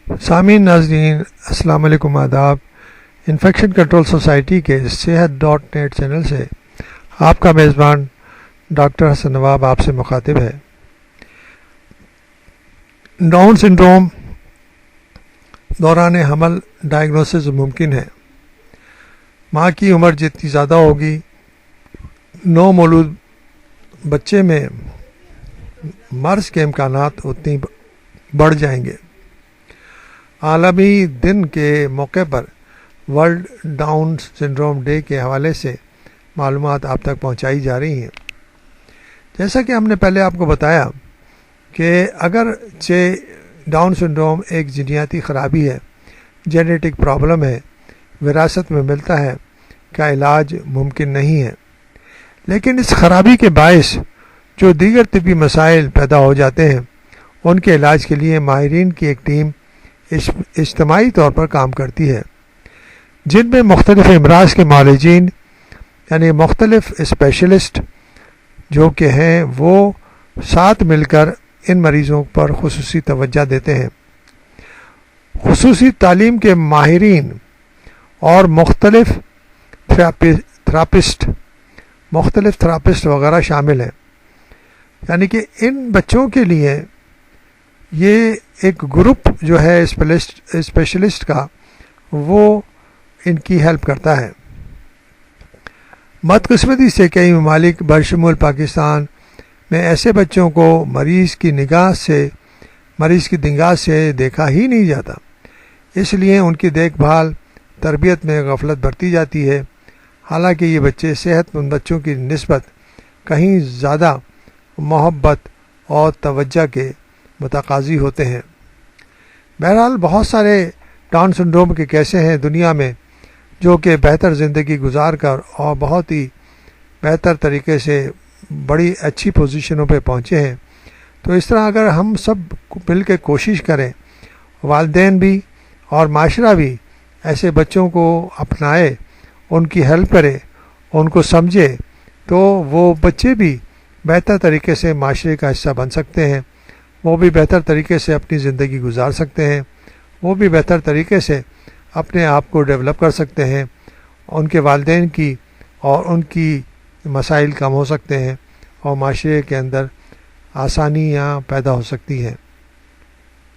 سامعین ناظرین السلام علیکم، آداب۔ انفیکشن کنٹرول سوسائٹی کے صحت.نیٹ چینل سے آپ کا میزبان ڈاکٹر حسن نواب آپ سے مخاطب ہے۔ ڈاؤن سنڈروم دوران حمل ڈائگنوسس ممکن ہے۔ ماں کی عمر جتنی زیادہ ہوگی، نو مولود بچے میں مرض کے امکانات اتنی بڑھ جائیں گے۔ عالمی دن کے موقع پر ورلڈ ڈاؤن سنڈروم ڈے کے حوالے سے معلومات آپ تک پہنچائی جا رہی ہیں۔ جیسا کہ ہم نے پہلے آپ کو بتایا کہ اگرچہ ڈاؤن سنڈروم ایک جینیاتی خرابی ہے، جینیٹک پرابلم ہے، وراثت میں ملتا ہے، کا علاج ممکن نہیں ہے، لیکن اس خرابی کے باعث جو دیگر طبی مسائل پیدا ہو جاتے ہیں ان کے علاج کے لیے ماہرین کی ایک ٹیم اجتماعی طور پر کام کرتی ہے، جن میں مختلف امراض کے معالجین یعنی مختلف اسپیشلسٹ جو کہ ہیں وہ ساتھ مل کر ان مریضوں پر خصوصی توجہ دیتے ہیں۔ خصوصی تعلیم کے ماہرین اور مختلف تھراپسٹ وغیرہ شامل ہیں، یعنی کہ ان بچوں کے لیے یہ ایک گروپ جو ہے اسپیشلسٹ کا، وہ ان کی ہیلپ کرتا ہے۔ بدقسمتی سے کئی ممالک بشمول پاکستان میں ایسے بچوں کو مریض کی نگاہ سے دیکھا ہی نہیں جاتا، اس لیے ان کی دیکھ بھال تربیت میں غفلت برتی جاتی ہے، حالانکہ یہ بچے صحت مند بچوں کی نسبت کہیں زیادہ محبت اور توجہ کے متقاضی ہوتے ہیں۔ بہرحال بہت سارے ڈاؤن سنڈروم کے کیسے ہیں دنیا میں جو کہ بہتر زندگی گزار کر اور بہت ہی بہتر طریقے سے بڑی اچھی پوزیشنوں پہ پہنچے ہیں۔ تو اس طرح اگر ہم سب مل کے کوشش کریں، والدین بھی اور معاشرہ بھی ایسے بچوں کو اپنائے، ان کی ہیلپ کرے، ان کو سمجھے، تو وہ بچے بھی بہتر طریقے سے معاشرے کا حصہ بن سکتے ہیں، وہ بھی بہتر طریقے سے اپنی زندگی گزار سکتے ہیں، وہ بھی بہتر طریقے سے اپنے آپ کو ڈیولپ کر سکتے ہیں، ان کے والدین کی اور ان کی مسائل کم ہو سکتے ہیں اور معاشرے کے اندر آسانیاں پیدا ہو سکتی ہیں۔